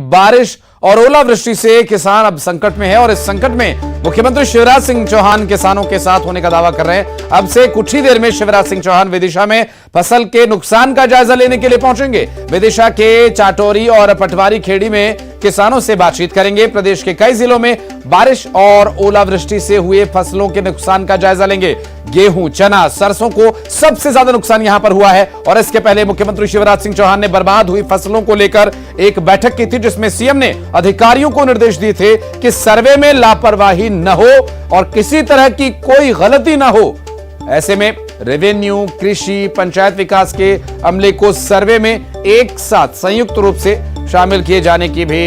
बारिश और ओलावृष्टि से किसान अब संकट में है और इस संकट में मुख्यमंत्री शिवराज सिंह चौहान किसानों के साथ होने का दावा कर रहे हैं। अब से कुछ ही देर में शिवराज सिंह चौहान विदिशा में फसल के नुकसान का जायजा लेने के लिए पहुंचेंगे। विदिशा के चाटोरी और पटवारी खेड़ी में किसानों से बातचीत करेंगे। प्रदेश के कई जिलों में बारिश और ओलावृष्टि से हुए फसलों के नुकसान का जायजा लेंगे। गेहूं, चना, सरसों को सबसे ज्यादा नुकसान यहां पर हुआ है और इसके पहले मुख्यमंत्री शिवराज सिंह चौहान ने बर्बाद हुई फसलों को लेकर एक बैठक की थी, जिसमें सीएम ने अधिकारियों को निर्देश दिए थे कि सर्वे में लापरवाही न हो और किसी तरह की कोई गलती न हो। ऐसे में रेवेन्यू, कृषि, पंचायत विकास के अमले को सर्वे में एक साथ संयुक्त रूप से शामिल किए जाने की भी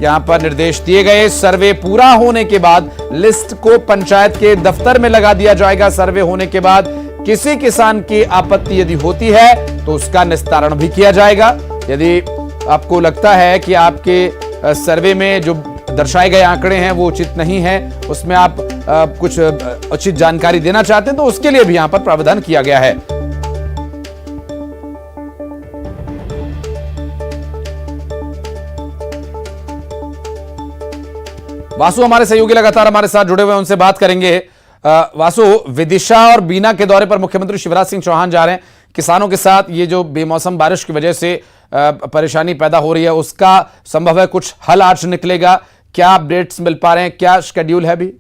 यहां पर निर्देश दिए गए। सर्वे पूरा होने के बाद लिस्ट को पंचायत के दफ्तर में लगा दिया जाएगा। सर्वे होने के बाद किसी किसान की आपत्ति यदि होती है तो उसका निस्तारण भी किया जाएगा। यदि आपको लगता है कि आपके सर्वे में जो दर्शाए गए आंकड़े हैं वो उचित नहीं है, उसमें आप कुछ उचित जानकारी देना चाहते हैं तो उसके लिए भी यहां पर प्रावधान किया गया है। वासु हमारे सहयोगी लगातार हमारे साथ जुड़े हुए हैं, उनसे बात करेंगे। वासु, विदिशा और बीना के दौरे पर मुख्यमंत्री शिवराज सिंह चौहान जा रहे हैं। किसानों के साथ ये जो बेमौसम बारिश की वजह से परेशानी पैदा हो रही है उसका संभव है कुछ हल आज निकलेगा। क्या अपडेट्स मिल पा रहे हैं, क्या शेड्यूल है अभी?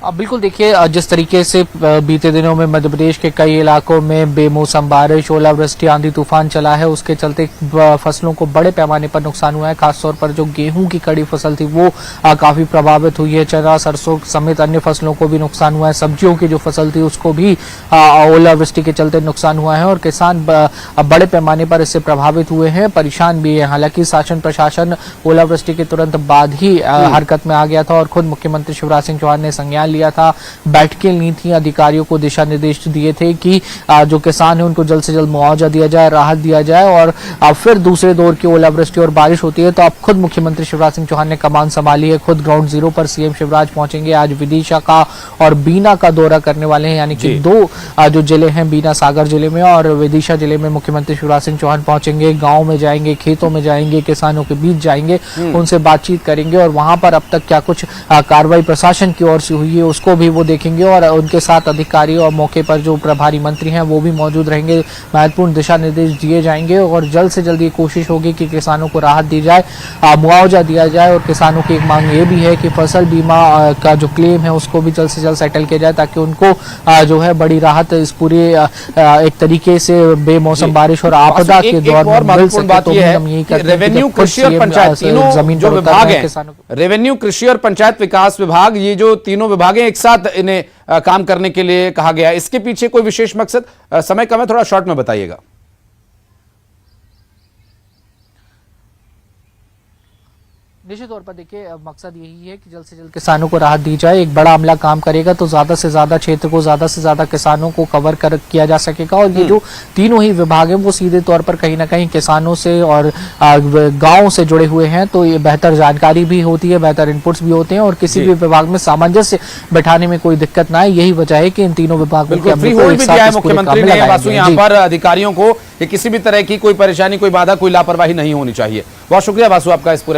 बिल्कुल, देखिए जिस तरीके से बीते दिनों में मध्य प्रदेश के कई इलाकों में बेमौसम बारिश, ओलावृष्टि, आंधी तूफान चला है, उसके चलते फसलों को बड़े पैमाने पर नुकसान हुआ है। खासतौर पर जो गेहूं की कड़ी फसल थी वो काफी प्रभावित हुई है। चना, सरसों समेत अन्य फसलों को भी नुकसान हुआ है। सब्जियों की जो फसल थी उसको भी ओलावृष्टि के चलते नुकसान हुआ है और किसान बड़े पैमाने पर इससे प्रभावित हुए हैं, परेशान भी है। हालांकि शासन प्रशासन ओलावृष्टि के तुरंत बाद ही हरकत में आ गया था और खुद मुख्यमंत्री शिवराज सिंह चौहान ने संज्ञान लिया था, बैठकें ली थी, अधिकारियों को दिशा निर्देश दिए थे कि जो किसान है उनको जल्द से जल्द मुआवजा दिया जाए, राहत दिया जाए। और फिर दूसरे दौर की ओलावृष्टि और बारिश होती है तो अब खुद मुख्यमंत्री शिवराज सिंह चौहान ने कमान संभाली है। खुद ग्राउंड जीरो पर सीएम शिवराज पहुंचेंगे। आज विदिशा का और बीना का दौरा करने वाले हैं, यानी कि दो जो जिले हैं, बीना सागर जिले में और विदिशा जिले में मुख्यमंत्री शिवराज सिंह चौहान पहुंचेंगे। गाँव में जाएंगे, खेतों में जाएंगे, किसानों के बीच जाएंगे, उनसे बातचीत करेंगे और वहां पर अब तक क्या कुछ कार्रवाई प्रशासन की ओर से हुई है उसको भी वो देखेंगे और उनके साथ अधिकारी और मौके पर जो प्रभारी मंत्री हैं वो भी मौजूद रहेंगे। महत्वपूर्ण दिशा निर्देश दिए जाएंगे और जल्द से जल्द ये कोशिश होगी कि किसानों को राहत दी जाए, मुआवजा दिया जाए। और किसानों की एक मांग ये भी है कि फसल बीमा का जो क्लेम है उसको भी जल्द से जल्द सेटल किया जाए ताकि उनको जो है बड़ी राहत इस पूरे एक तरीके से बेमौसम बारिश और आपदा के दौर में मिल सके। तो हम यही करते हैं, रेवेन्यू, कृषि और पंचायत तीनों जो विभाग हैं, रेवेन्यू, कृषि और पंचायत विकास विभाग, ये जो तीनों विभाग हैं एक साथ इन्हें काम करने के लिए कहा गया। इसके पीछे कोई विशेष मकसद? समय कम है, थोड़ा शॉर्ट में बताइएगा। निश्चित तौर पर देखिए मकसद यही है कि जल्द से जल्द किसानों को राहत दी जाए। एक बड़ा अमला काम करेगा तो ज्यादा से ज्यादा क्षेत्र को, ज्यादा से ज्यादा किसानों को कवर किया जा सकेगा। और ये जो तीनों ही विभाग हैं वो सीधे तौर पर कहीं ना कहीं किसानों से और गाँव से जुड़े हुए हैं, तो ये बेहतर जानकारी भी होती है, बेहतर इनपुट्स भी होते हैं और किसी भी विभाग में सामंजस्य बैठाने में कोई दिक्कत ना आए। यही वजह है कि इन तीनों विभागों के मुख्यमंत्री ने यहाँ पर अधिकारियों को कि किसी भी तरह की कोई परेशानी, कोई बाधा, कोई लापरवाही नहीं होनी चाहिए। बहुत शुक्रिया वासु आपका इस पूरे